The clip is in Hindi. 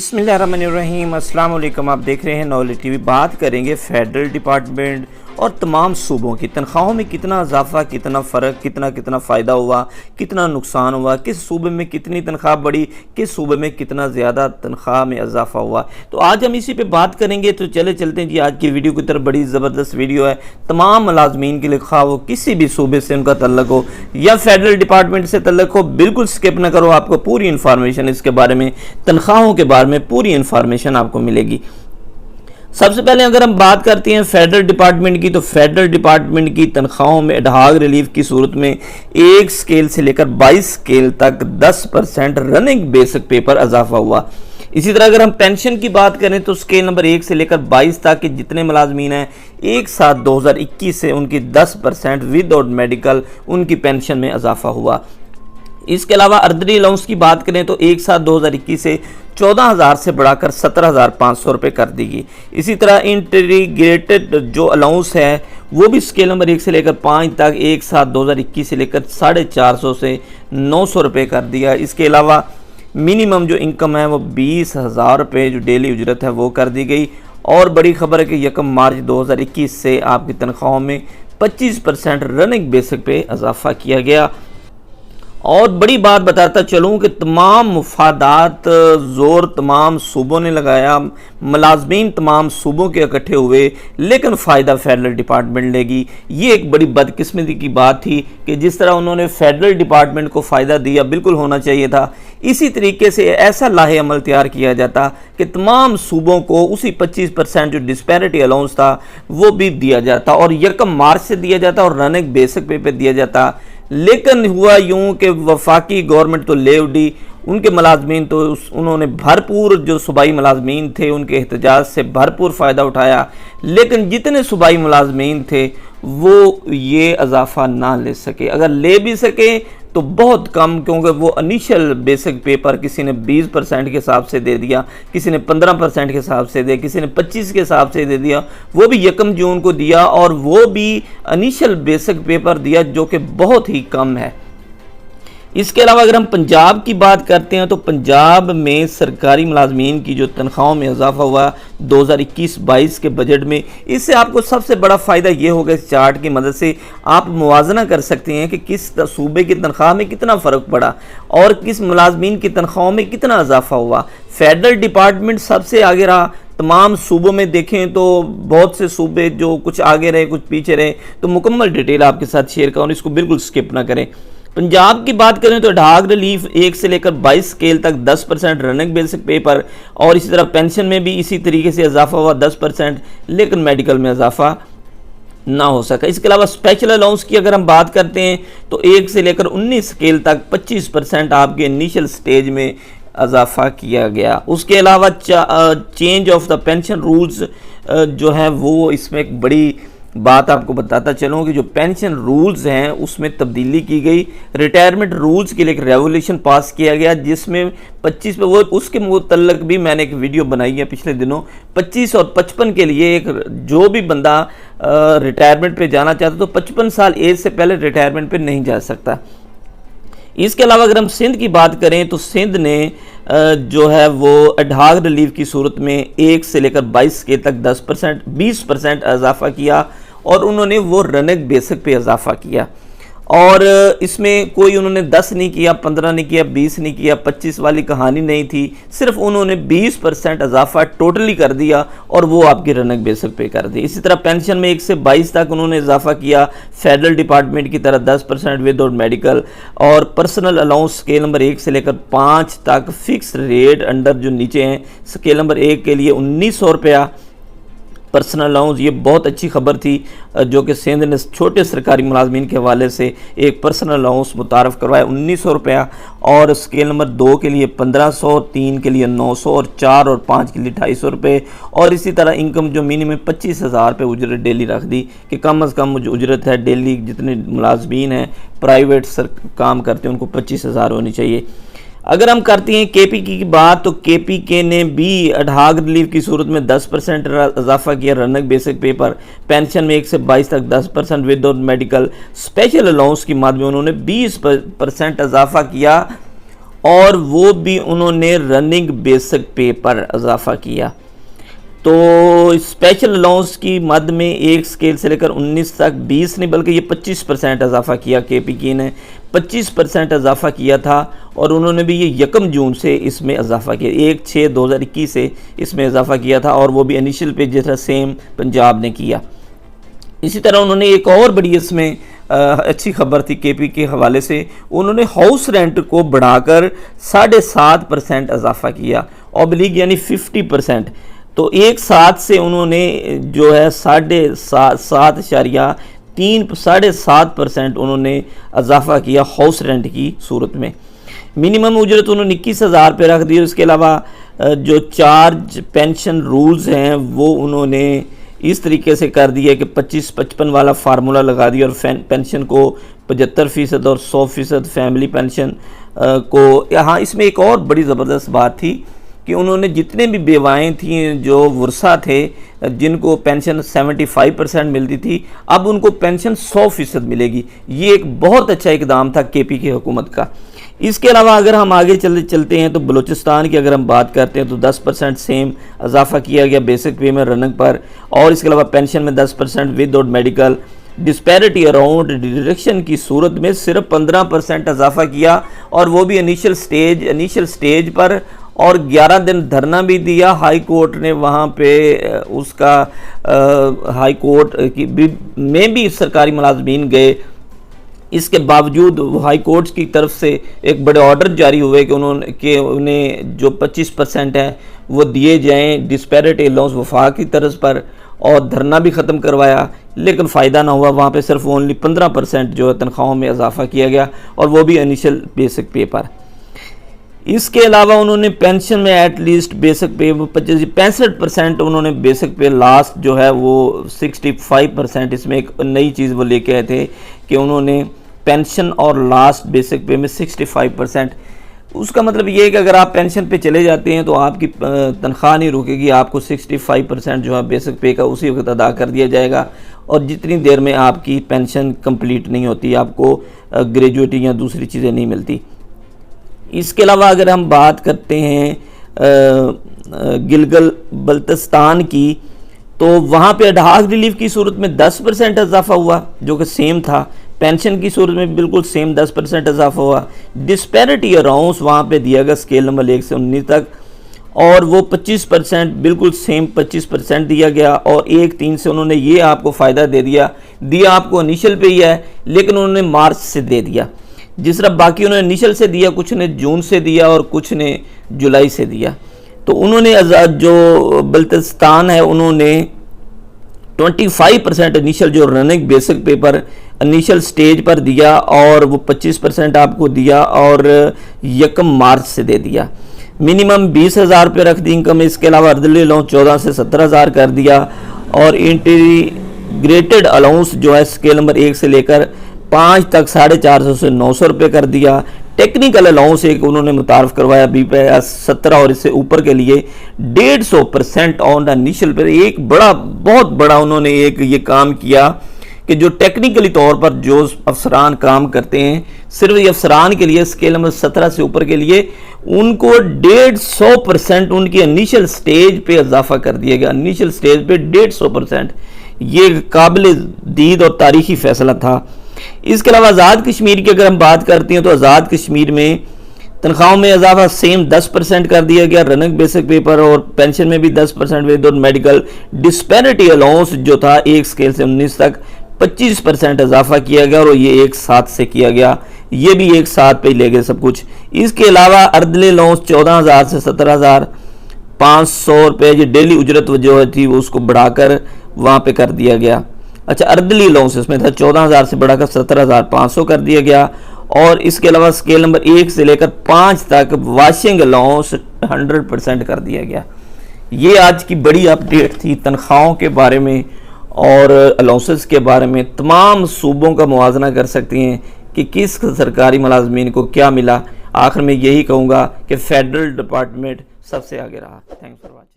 बिस्मिल्लाहिर्रहमानिर्रहीम अस्सलाम वालेकुम। आप देख रहे हैं नॉलेज टीवी। बात करेंगे फेडरल डिपार्टमेंट और तमाम सूबों की तनख्वाहों में कितना इजाफा, कितना फ़र्क, कितना फ़ायदा हुआ, कितना नुकसान हुआ, किस सूबे में कितनी तनख्वाह बढ़ी, किस सूबे में कितना ज़्यादा तनख्वाह में इजाफा हुआ। तो आज हम इसी पे बात करेंगे। तो चलते हैं जी आज की वीडियो की तरफ। बड़ी ज़बरदस्त वीडियो है तमाम मुलाजमीन के लिए, खा वो किसी भी सूबे से उनका तल्लुक हो या फेडरल डिपार्टमेंट से तल्लुक हो, बिल्कुल स्किप ना करो। आपको पूरी इन्फॉर्मेशन इसके बारे में, तनख्वाहों के बारे में पूरी इन्फॉर्मेशन आपको मिलेगी। सबसे पहले अगर हम बात करते हैं फेडरल डिपार्टमेंट की, तो फेडरल डिपार्टमेंट की तनख्वाहों में एडहॉक रिलीफ की सूरत में एक स्केल से लेकर 22 स्केल तक 10% रनिंग बेसिक पे पर इजाफा हुआ। इसी तरह अगर हम पेंशन की बात करें तो स्केल नंबर 1 से लेकर 22 तक के जितने मुलाजमीन हैं, एक साथ 2021 से उनकी 10% विदाउट मेडिकल उनकी पेंशन में इजाफा हुआ। इसके अलावा अर्दरी अलाउंस की बात करें तो एक साथ 2021 से 14,000 से बढ़ाकर 17,500 रुपये कर दी गई। इसी तरह इंटीग्रेटेड जो अलाउंस है वो भी स्केल नंबर 1 से लेकर 5 तक एक साथ 2021 से लेकर 450 से 900 रुपये कर दिया। इसके अलावा मिनिमम जो इनकम है वो 20,000 रुपये जो डेली उजरत है वो कर दी गई। और बड़ी खबर है कि 1 मार्च 2021 से आपकी तनख्वाहों में 25% रनिंग बेसिक पे इजाफा किया गया। और बड़ी बात बताता चलूँ कि तमाम मुफादात ज़ोर तमाम सूबों ने लगाया, मुलाजमीन तमाम सूबों के इकट्ठे हुए, लेकिन फ़ायदा फेडरल डिपार्टमेंट लेगी। ये एक बड़ी बदकिस्मती की बात थी कि जिस तरह उन्होंने फेडरल डिपार्टमेंट को फ़ायदा दिया, बिल्कुल होना चाहिए था इसी तरीके से ऐसा लाहे अमल तैयार किया जाता कि तमाम सूबों को उसी 25% जो डिस्पैरिटी अलाउंस था वो भी दिया जाता और 1 मार्च से दिया जाता और रनिंग बेसिक पे दिया जाता। लेकिन हुआ यूं कि वफाकी गवर्नमेंट तो ले उड़ी, उनके मुलाजमीन तो उन्होंने भरपूर, जो सूबाई मुलाजमीन थे उनके एहतजाज से भरपूर फ़ायदा उठाया, लेकिन जितने सूबाई मुलाजमीन थे वो ये इजाफा ना ले सके। अगर ले भी सके तो बहुत कम, क्योंकि वो इनिशियल बेसिक पेपर किसी ने 20% के हिसाब से दे दिया, किसी ने 15% के हिसाब से दे, किसी ने 25 के हिसाब से दे दिया, वो भी 1 जून को दिया और वो भी इनिशियल बेसिक पेपर दिया जो कि बहुत ही कम है। इसके अलावा अगर हम पंजाब की बात करते हैं तो पंजाब में सरकारी मुलाजमीन की जो तनख्वाहों में इजाफा हुआ 2021-22 के बजट में, इससे आपको सबसे बड़ा फ़ायदा ये होगा, इस चार्ट की मदद से आप मुवाजना कर सकते हैं कि किस सूबे की तनख्वाह में कितना फ़र्क पड़ा और किस मुलाजमीन की तनख्वाहों में कितना इजाफा हुआ। फेडरल डिपार्टमेंट सबसे आगे रहा। तमाम सूबों में देखें तो बहुत से सूबे जो कुछ आगे रहे कुछ पीछे रहे, तो मुकम्मल डिटेल आपके साथ शेयर करूँ, इसको बिल्कुल स्किप ना करें। पंजाब की बात करें तो एडहॉक रिलीफ 1 से लेकर 22 स्केल तक 10% रनिंग बेसिक पे पर, और इसी तरह पेंशन में भी इसी तरीके से इजाफा हुआ 10%, लेकिन मेडिकल में इजाफा ना हो सका। इसके अलावा स्पेशल अलाउंस की अगर हम बात करते हैं तो 1 से लेकर 19 स्केल तक 25% आपके इनिशियल स्टेज में इजाफा किया गया। उसके अलावा change of the pension rules जो है वो इसमें एक बड़ी बात आपको बताता चलूँ कि जो पेंशन रूल्स हैं उसमें तब्दीली की गई। रिटायरमेंट रूल्स के लिए एक रेवोल्यूशन पास किया गया जिसमें 25 पे वो उसके मुतल्लक भी मैंने एक वीडियो बनाई है पिछले दिनों। 25 और 55 के लिए एक जो भी बंदा रिटायरमेंट पे जाना चाहता तो 55 साल एज से पहले रिटायरमेंट पे नहीं जा सकता। इसके अलावा अगर हम सिंध की बात करें तो सिंध ने जो है वो एडहॉक रिलीफ की सूरत में 1 से लेकर 22 के तक 20% इजाफा किया और उन्होंने वो रनिंग बेसिक पे इजाफा किया। और इसमें कोई उन्होंने 10 नहीं किया, 15 नहीं किया, 20 नहीं किया, 25 वाली कहानी नहीं थी, सिर्फ उन्होंने 20% इजाफा टोटली कर दिया और वो आपकी रनिंग बेसिक पे कर दी। इसी तरह पेंशन में 1 से 22 तक उन्होंने इजाफा किया फेडरल डिपार्टमेंट की तरह 10% विदाउट मेडिकल। और पर्सनल अलाउंस स्केल नंबर 1 से लेकर 5 तक फिक्स रेट अंडर जो नीचे हैं, स्केल नंबर 1 के लिए 1900 रुपया पर्सनल अलाउंस। ये बहुत अच्छी खबर थी जो कि सिंध ने छोटे सरकारी मुलाजमीन के हवाले से एक पर्सनल अलाउंस मुतारफ़ करवाया 1900 रुपया। और स्केल नंबर 2 के लिए 1500, 3 के लिए 900 और 4 और 5 के लिए 250 रुपये। और इसी तरह इनकम जो मिनिमम 25,000 पे उजरत डेली रख दी कि कम अज़ कम जो उजरत है डेली, जितने मुलाजमीन हैं प्राइवेट काम करते हैं उनको 25,000 होनी चाहिए। अगर हम करते हैं केपी की बात तो केपीके ने भी एडहॉक रिलीफ की सूरत में 10% इजाफा किया रनिंग बेसिक पे पर। पेंशन में 1 से 22 तक 10% विदाउट मेडिकल। स्पेशल अलाउंस की मद में उन्होंने 20% इजाफा किया और वो भी उन्होंने रनिंग बेसिक पे पर इजाफा किया। तो स्पेशल अलाउंस की मद में एक स्केल से लेकर 19 तक 20 नहीं बल्कि ये 25% इजाफा किया। KPK ने 25% इजाफा किया था और उन्होंने भी ये 1 जून से इसमें इजाफा किया, 1/6/2021 से इसमें इजाफा किया था और वो भी इनिशियल पे जैसा सेम पंजाब ने किया। इसी तरह उन्होंने एक और बड़ी इसमें अच्छी खबर थी KPK के हवाले से, उन्होंने हाउस रेंट को बढ़ाकर 7.5% इजाफा किया, ऑब्लिक यानी 50%। तो एक साथ से उन्होंने जो है 7.5% उन्होंने इजाफा किया हाउस रेंट की सूरत में। मिनिमम उजरत उन्होंने 21,000 पे रख दी। उसके अलावा जो चार्ज पेंशन रूल्स हैं वो उन्होंने इस तरीके से कर दिया कि 25-55 वाला फार्मूला लगा दिया और पेंशन को 75% और 100% फैमिली पेंशन को। यहाँ इसमें एक और बड़ी ज़बरदस्त बात थी कि उन्होंने जितने भी बेवाएँ थीं जो वर्सा थे जिनको पेंशन 75% मिलती थी, अब उनको पेंशन 100% मिलेगी। ये एक बहुत अच्छा इकदाम था KPK हुकूमत का। इसके अलावा अगर हम आगे चलते हैं तो बलूचिस्तान की अगर हम बात करते हैं तो 10% सेम इजाफा किया गया बेसिक पे में रनिंग पर, और इसके अलावा पेंशन में 10% without medical. Disparity around deduction की सूरत में सिर्फ 15% इजाफा किया और वो भी इनिशियल स्टेज पर, और 11 दिन धरना भी दिया। हाई कोर्ट ने वहाँ पे उसका हाई कोर्ट में भी सरकारी मुलाजमीन गए। इसके बावजूद हाई कोर्ट की तरफ से एक बड़े ऑर्डर जारी हुए कि उन्हें जो 25% है वो दिए जाएं डिस्पैरिटी अलाउंस वफाक की तर्ज पर, और धरना भी ख़त्म करवाया, लेकिन फ़ायदा ना हुआ। वहाँ पे सिर्फ ओनली 15% जो है तनख्वाहों में इजाफा किया गया और वो भी इनिशियल बेसिक पे पर। इसके अलावा उन्होंने पेंशन में एटलीस्ट बेसिक पे 65% उन्होंने बेसिक पे, लास्ट जो है वो 65%। इसमें एक नई चीज़ वो लेके आए थे कि उन्होंने पेंशन और लास्ट बेसिक पे में 65%। उसका मतलब ये है कि अगर आप पेंशन पे चले जाते हैं तो आपकी तनख्वाह नहीं रुकेगी, आपको 65% जो है बेसिक पे का उसी वक्त अदा कर दिया जाएगा, और जितनी देर में आपकी पेंशन कंप्लीट नहीं होती आपको ग्रेजुएटी या दूसरी चीज़ें नहीं मिलती। इसके अलावा अगर हम बात करते हैं गिलगित बल्तिस्तान की, तो वहाँ पे अडहाक रिलीफ की सूरत में 10% इजाफा हुआ जो कि सेम था। पेंशन की सूरत में बिल्कुल सेम 10% इजाफा हुआ। डिस्पैरिटी अलाउंस वहाँ पे दिया गया स्केल नंबर 1 से 19 तक, और वो 25% बिल्कुल सेम 25% दिया गया, और 1/3 से उन्होंने ये आपको फ़ायदा दे दिया आपको इनिशियल पे ही है, लेकिन उन्होंने मार्च से दे दिया। जिस तरह बाकी उन्होंने इनिशियल से दिया, कुछ ने जून से दिया और कुछ ने जुलाई से दिया। तो उन्होंने जो बल्तिस्तान है उन्होंने 25% इनिशियल जो running basic paper initial stage पर दिया, और वो 25% आपको दिया और 1 मार्च से दे दिया। मिनिमम 20,000 रुपये रख दी इनकम। इसके अलावा अर्दली अलाउंस 14 से 17,000 कर दिया, और इंटीग्रेटेड अलाउंस जो है स्केल नंबर 1 से लेकर 5 तक 450 से 900 रुपये कर दिया। टेक्निकल अलाउंस एक उन्होंने मुतारफ़ करवाया BPS 17 और इससे ऊपर के लिए 150% ऑन इनिशियल पर। एक बहुत बड़ा उन्होंने एक ये काम किया कि जो टेक्निकली तौर पर जो अफसरान काम करते हैं, सिर्फ ये अफसरान के लिए स्केल नंबर 17 से ऊपर के लिए उनको 150% उनकी इनिशियल स्टेज पे इजाफा कर दिया गया। इनिशियल स्टेज पे 150%, ये काबिल दीद और तारीखी फैसला था। इसके अलावा आज़ाद कश्मीर की अगर हम बात करते हैं तो आज़ाद कश्मीर में तनख्वाहों में इजाफा सेम 10% कर दिया गया, रनिंग बेसिक पेपर और पेंशन में भी 10% विदाउट मेडिकल। डिस्पैरिटी अलाउंस जो था 1 स्केल से 19 तक 25% इजाफा किया गया, और ये एक साथ से किया गया, ये भी एक साथ पे ले गए सब कुछ। इसके अलावा अर्दली अलाउंस 14,000 से 17,500 रुपये जो डेली उजरत जो थी वो उसको बढ़ाकर वहाँ पे कर दिया गया। अच्छा, अर्दली अलाउंस इसमें था 14,000 से बढ़ाकर 17,500 कर दिया गया, और इसके अलावा स्केल नंबर 1 से लेकर 5 तक वाशिंग अलाउंस 100% कर दिया गया। ये आज की बड़ी अपडेट थी तनख्वाहों के बारे में और अलाउंसेस के बारे में। तमाम सूबों का मुवाजना कर सकती हैं कि किस सरकारी मुलाजमीन को क्या मिला। आखिर में यही कहूँगा कि फेडरल डिपार्टमेंट सबसे आगे रहा। Thanks for watching.